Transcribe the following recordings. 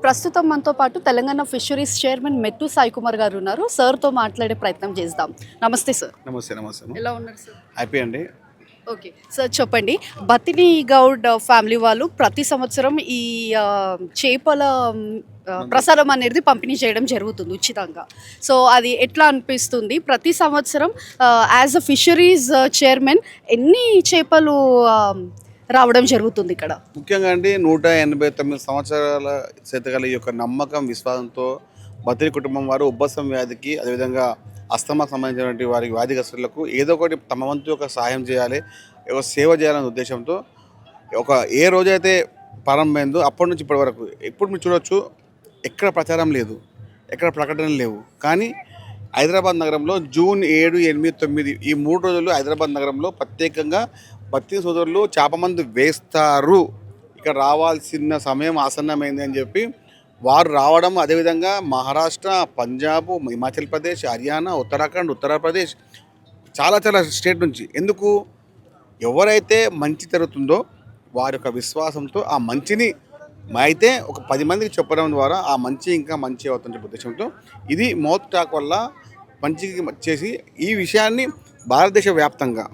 ప్రస్తుతం మనతో పాటు తెలంగాణ ఫిషరీస్ చైర్మన్ మెట్టు సాయి కుమార్ గారు ఉన్నారు. సార్తో మాట్లాడే ప్రయత్నం చేద్దాం. నమస్తే సార్. నమస్తే నమస్తే ఎలా ఉన్నారు సార్? హ్యాపీ అండి. ఓకే సార్, చెప్పండి. బతిని గౌడ్ ఫ్యామిలీ వాళ్ళు ప్రతి సంవత్సరం ఈ చేపల ప్రసాదం అనేది పంపిణీ చేయడం జరుగుతుంది ఉచితంగా. సో అది ఎట్లా అనిపిస్తుంది? ప్రతి సంవత్సరం యాజ్ అ ఫిషరీస్ చైర్మన్ ఎన్ని చేపలు రావడం జరుగుతుంది ఇక్కడ? ముఖ్యంగా అండి 189 సంవత్సరాల శతకాల ఈ యొక్క నమ్మకం విశ్వాసంతో బతిరి కుటుంబం వారు ఉబ్బసం వ్యాధికి అదేవిధంగా అస్తమాకు సంబంధించినటువంటి వారి వ్యాధిగ్రస్తులకు ఏదో ఒకటి తమ వంతు యొక్క సహాయం చేయాలి, ఒక సేవ చేయాలనే ఉద్దేశంతో ఏ రోజైతే ప్రారంభమైందో అప్పటి నుంచి ఇప్పటి వరకు ఇప్పుడు మీరు చూడవచ్చు, ఎక్కడ ప్రచారం లేదు, ఎక్కడ ప్రకటనలు లేవు. కానీ హైదరాబాద్ నగరంలో జూన్ 7, 8, 9 ఈ 3 రోజులు హైదరాబాద్ నగరంలో ప్రత్యేకంగా బత్తి సోదరులు చేప మందు వేస్తారు, ఇక్కడ రావాల్సిన సమయం ఆసన్నమైంది అని చెప్పి వారు రావడం, అదేవిధంగా మహారాష్ట్ర, పంజాబ్, హిమాచల్ ప్రదేశ్, హర్యానా, ఉత్తరాఖండ్, ఉత్తరప్రదేశ్ చాలా స్టేట్ నుంచి. ఎందుకు? ఎవరైతే మంచి జరుగుతుందో వారి యొక్క విశ్వాసంతో ఆ మంచిని అయితే ఒక 10 మందికి చెప్పడం ద్వారా ఆ మంచి ఇంకా మంచి అవుతుండే ఉద్దేశంతో ఇది మౌత్ టాక్ వల్ల మంచికి చేసి ఈ విషయాన్ని భారతదేశ వ్యాప్తంగా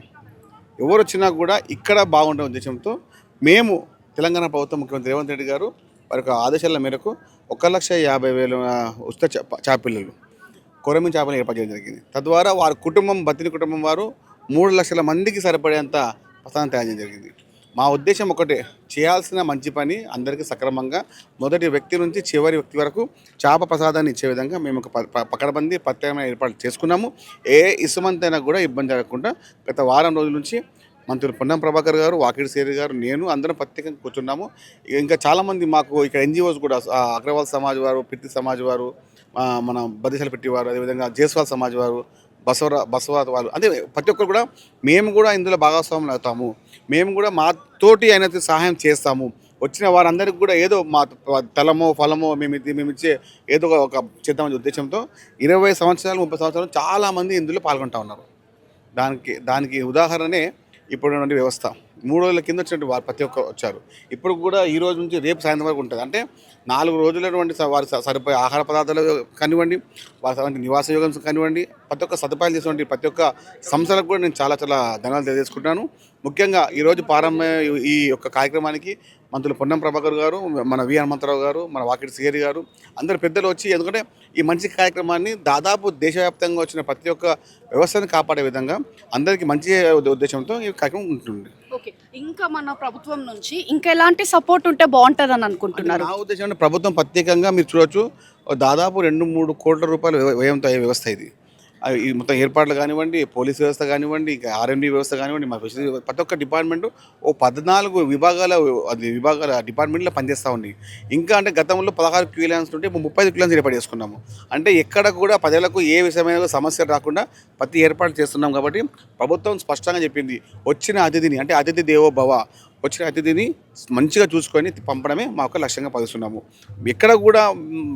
ఎవరు వచ్చినా కూడా ఇక్కడ బాగుండే ఉద్దేశంతో మేము తెలంగాణ ప్రభుత్వం ముఖ్యమంత్రి రేవంత్ రెడ్డి గారు వారి యొక్క ఆదేశాల మేరకు 1,50,000 ఉచిత చేపపిల్లలు కొరమి చేపలు ఏర్పాటు చేయడం జరిగింది. తద్వారా వారి కుటుంబం బతిని కుటుంబం వారు 3 లక్షల మందికి సరిపడేంత ప్రసాదం తయారు చేయడం జరిగింది. మా ఉద్దేశం ఒకటే, చేయాల్సిన మంచి పని అందరికీ సక్రమంగా మొదటి వ్యక్తి నుంచి చివరి వ్యక్తి వరకు చేప ప్రసాదాన్ని ఇచ్చే విధంగా మేము ఒక పకడ్బందీ ప్రత్యేకమైన ఏర్పాటు చేసుకున్నాము. ఏ ఇసుమంతైనా కూడా ఇబ్బంది జరగకుండా గత వారం రోజుల నుంచి మంత్రులు పొన్నం ప్రభాకర్ గారు, వాకిడి సేరి గారు, నేను అందరం ప్రత్యేకంగా కూర్చున్నాము. ఇంకా చాలామంది మాకు ఇక్కడ ఎన్జిఓస్ కూడా అగ్రవాల్ సమాజ్ వారు, పిట్టి సమాజ్ వారు, మన బదిసలు పెట్టి వారు, అదేవిధంగా జేస్వాల్ సమాజ్ వారు, బసవ వాళ్ళు, అంటే ప్రతి ఒక్కరు కూడా మేము కూడా ఇందులో భాగస్వాములు అవుతాము, మేము కూడా మా తోటి అయినంత సహాయం చేస్తాము. వచ్చిన వారందరికీ కూడా ఏదో మా తలమో ఫలమో మేము ఇచ్చే ఏదో ఒక చేద్దామనే ఉద్దేశంతో 20 సంవత్సరాలు 30 సంవత్సరాలు చాలామంది ఇందులో పాల్గొంటూ ఉన్నారు. దానికి ఉదాహరణే ఇప్పుడున్నటువంటి వ్యవస్థ. 3 రోజుల కింద వచ్చినట్టు వారు ప్రతి ఒక్కరు వచ్చారు. ఇప్పుడు కూడా ఈ రోజు నుంచి రేపు సాయంత్రం వరకు ఉంటుంది. అంటే 4 రోజులటువంటి వారి సరిపోయే ఆహార పదార్థాలు కానివ్వండి, వారి నివాస యోగం కానివ్వండి, ప్రతి ఒక్క సదుపాయాలు చేసినటువంటి ప్రతి ఒక్క సంస్థలకు కూడా నేను చాలా ధన్యవాదాలు తెలియజేసుకుంటున్నాను. ముఖ్యంగా ఈరోజు ఈ యొక్క కార్యక్రమానికి మంత్రులు పొన్నం ప్రభాకర్ గారు, మన వి హనుమంతరావు గారు, మన వాకిటి సిఆర్ గారు అందరు పెద్దలు వచ్చి, ఎందుకంటే ఈ మంచి కార్యక్రమాన్ని దాదాపు దేశవ్యాప్తంగా వచ్చిన ప్రతి ఒక్క వ్యవస్థను కాపాడే విధంగా అందరికీ మంచి ఉద్దేశంతో ఈ కార్యక్రమం ఉంటుంది. ఓకే, ఇంకా మన ప్రభుత్వం నుంచి ఇంకా ఎలాంటి సపోర్ట్ ఉంటే బాగుంటుందని అనుకుంటున్నారు? నా ఉద్దేశం ప్రభుత్వం ప్రత్యేకంగా మీరు చూడవచ్చు, దాదాపు 2-3 కోట్ల రూపాయల వ్యయంతో అయ్యే వ్యవస్థ ఇది. ఈ మొత్తం ఏర్పాట్లు కానివ్వండి, పోలీస్ వ్యవస్థ కానివ్వండి, ఇంకా ఆర్ఎండి వ్యవస్థ కానివ్వండి, మా ఫిషరీ ప్రతి ఒక్క డిపార్ట్మెంటు 14 విభాగాల డిపార్ట్మెంట్లో పనిచేస్తూ ఉంది. ఇంకా అంటే గతంలో 16 క్యూలెన్స్ ఉంటే 35 క్యూలెన్స్ ఏర్పాటు చేసుకున్నాము. అంటే ఎక్కడ కూడా ప్రజలకు ఏ విషయమైన సమస్య రాకుండా ప్రతి ఏర్పాటు చేస్తున్నాం. కాబట్టి ప్రభుత్వం స్పష్టంగా చెప్పింది, వచ్చిన అతిథిని అంటే అతిథి దేవో భవ, వచ్చిన అతిథిని మంచిగా చూసుకొని పంపడమే మా యొక్క లక్ష్యంగా భావిస్తున్నాము. ఇక్కడ కూడా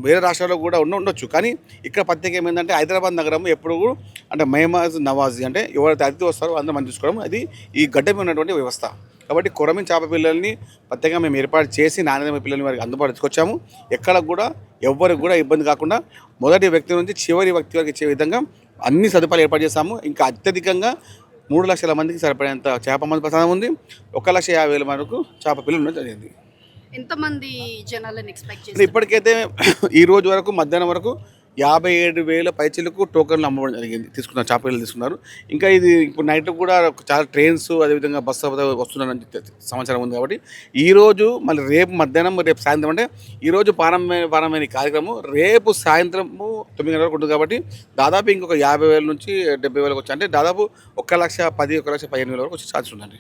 వేరే రాష్ట్రాల్లో కూడా ఉండొచ్చు, కానీ ఇక్కడ ప్రత్యేకం ఏంటంటే హైదరాబాద్ నగరం ఎప్పుడు అంటే మేమాజ్ నవాజీ అంటే ఎవరైతే అతిథి వస్తారో అందరూ మంచి చూసుకోవడం, అది ఈ గడ్డ మీద ఉన్నటువంటి వ్యవస్థ. కాబట్టి కొరమి చేప పిల్లల్ని ప్రత్యేకంగా మేము ఏర్పాటు చేసి నాణ్యమైన పిల్లల్ని వారికి అందుబాటు తీసుకొచ్చాము. ఎక్కడ కూడా ఎవరికి కూడా ఇబ్బంది కాకుండా మొదటి వ్యక్తి నుంచి చివరి వ్యక్తి వరకు ఇచ్చే విధంగా అన్ని సదుపాయాలు ఏర్పాటు చేస్తాము. ఇంకా అత్యధికంగా 3 లక్షల మందికి సరిపడేంత చేప మంది ప్రసాదం ఉంది. 1,50,000 వరకు చేప పిల్లలు జరిగింది. ఎంతమంది జనాలను ఎక్స్పెక్ట్ చేస్తారు? ఇప్పటికైతే ఈ రోజు వరకు మధ్యాహ్నం వరకు 57,000 పైచీలకు టోకన్లు అమ్మడం జరిగింది, తీసుకున్నారు, చేప పిల్లలు తీసుకున్నారు. ఇంకా ఇది ఇప్పుడు నైట్ కూడా చాలా ట్రైన్స్ అదేవిధంగా బస్సు వస్తున్నారని సమాచారం ఉంది. కాబట్టి ఈరోజు మళ్ళీ రేపు మధ్యాహ్నం రేపు సాయంత్రం అంటే ఈరోజు ప్రారంభమైన కార్యక్రమం రేపు సాయంత్రము 9 గంటల వరకు ఉంటుంది. కాబట్టి దాదాపు ఇంకొక 50,000 నుంచి 70,000 వచ్చి, అంటే దాదాపు 1,10,000 1,15,000 వరకు వచ్చే ఛాన్స్ ఉందండి.